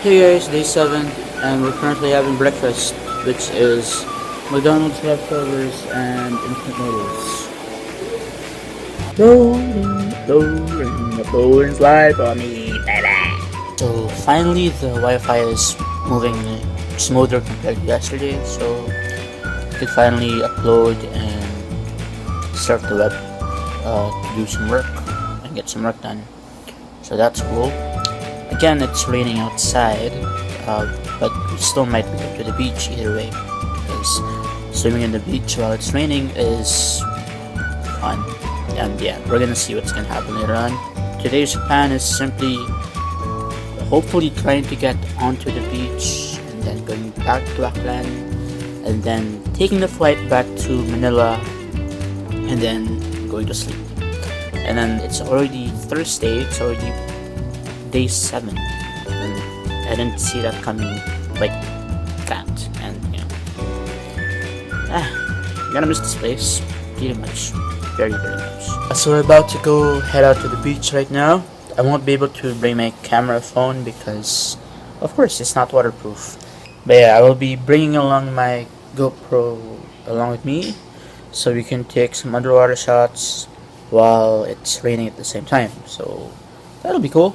Hey guys, day 7, and we're currently having breakfast, which is McDonald's leftovers and instant noodles. Rolling, Napoleon's life on me, baby. So finally, the Wi-Fi is moving smoother compared to yesterday, so we could finally upload and start the web to do some work and get some work done. So that's cool. Again, it's raining outside, but we still might go to the beach either way, because swimming in the beach while it's raining is fun. And yeah, we're gonna see what's gonna happen later on. Today's plan is simply hopefully trying to get onto the beach and then going back to Aklan and then taking the flight back to Manila and then going to sleep. And then it's already Thursday, it's already day 7, and I didn't see that coming like that, and you know, I'm gonna miss this place pretty much, very much. So we're about to go head out to the beach right now. I won't be able to bring my camera phone because of course it's not waterproof, but yeah, I will be bringing along my GoPro along with me so we can take some underwater shots while it's raining at the same time, so that'll be cool.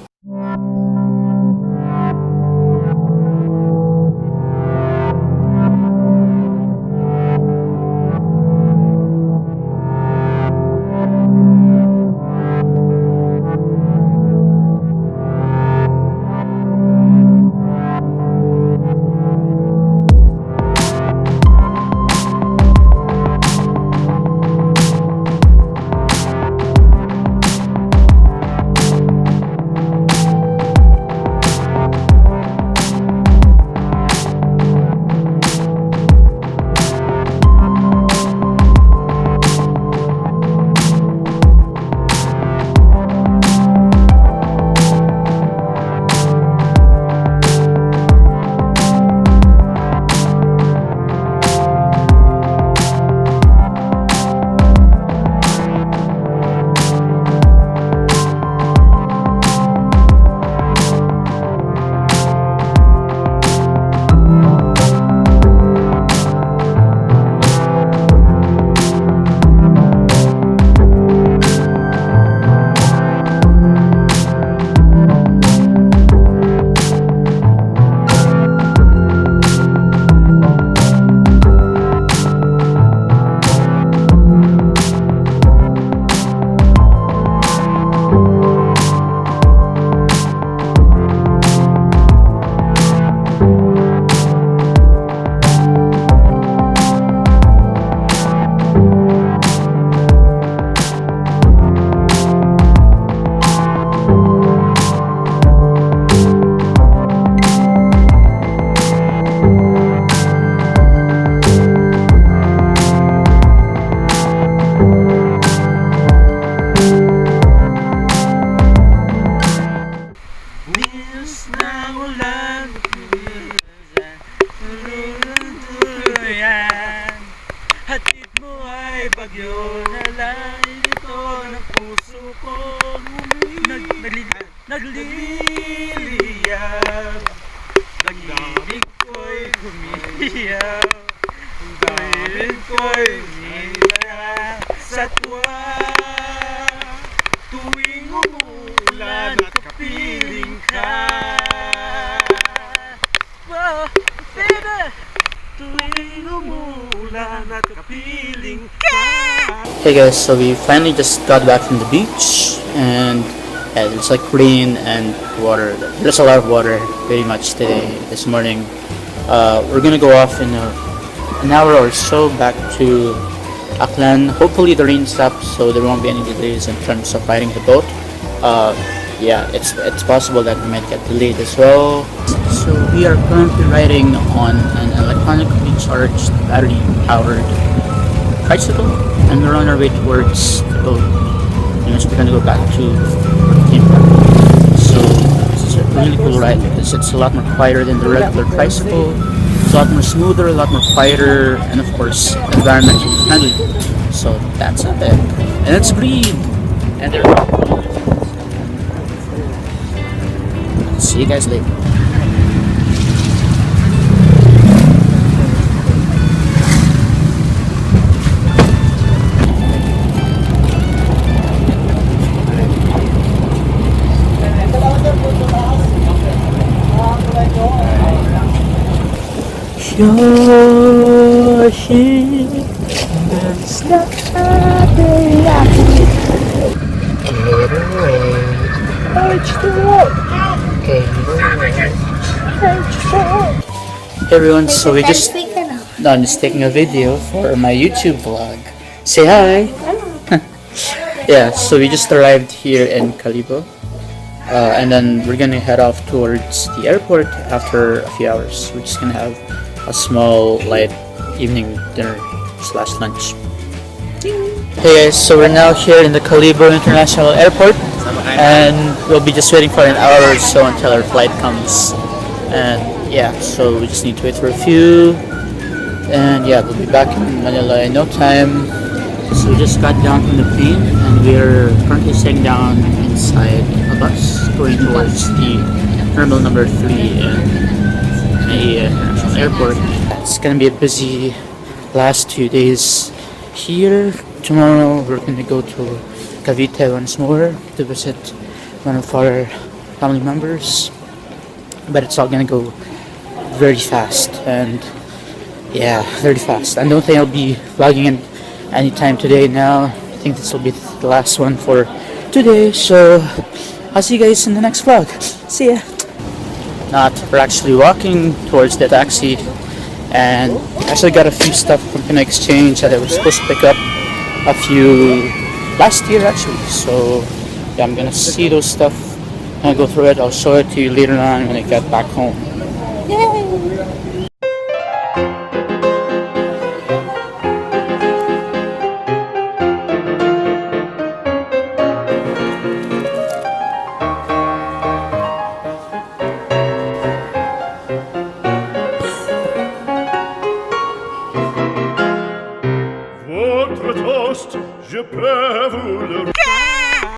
Hatid mo ay bagyo na langit ito ng puso ko nagliliyab. Pag-ibig ko'y humihiyaw, ang damig ko'y humilaya sa tuwa. Tuwing umulan at kapiling ka, oh, baby, tuwing umulan at kapiling ka. Hey guys, so we finally just got back from the beach, and yeah, it's like rain and water. There's a lot of water pretty much today, this morning. We're gonna go off in an hour or so back to Aklan. Hopefully the rain stops so there won't be any delays in terms of riding the boat. Yeah, it's possible that we might get delayed as well. So we are currently riding on an electronically charged, battery-powered tricycle, and we're on our way towards the boat. So we're gonna go back to the theme park. So this is a really cool ride because it's a lot more quieter than the regular tricycle. It's a lot more smoother, a lot more quieter, and of course environmentally friendly. So that's epic, and it's green, and they're see you guys later. You're here, there's nothing I can get away. Hey everyone, so we just no, I'm just taking a video for my YouTube vlog. Say hi. Yeah, so we just arrived here in Calibo, and then we're gonna head off towards the airport after a few hours. We're just gonna have a small, light evening dinner slash lunch. Hey guys, so we're now here in the Calibo International Airport, and we'll be just waiting for an hour or so until our flight comes. And yeah, so we just need to wait for a few, and yeah, we'll be back in Manila in no time. So we just got down from the plane, and we're currently sitting down inside a bus going towards the terminal number 3 in the International Airport. It's gonna be a busy last 2 days here. Tomorrow we're gonna go to Cavite once more to visit one of our family members, but it's all gonna go very fast, and yeah, very fast. I don't think I'll be vlogging in anytime today now. I think this will be the last one for today, so I'll see you guys in the next vlog. See ya. We're actually walking towards the taxi, and actually got a few stuff from Pinoy Exchange that I was supposed to pick up a few last year actually. So yeah, I'm gonna see those stuff and I'll go through it. I'll show it to you later on when I get back home. Yay! Votre toast, je peux vous le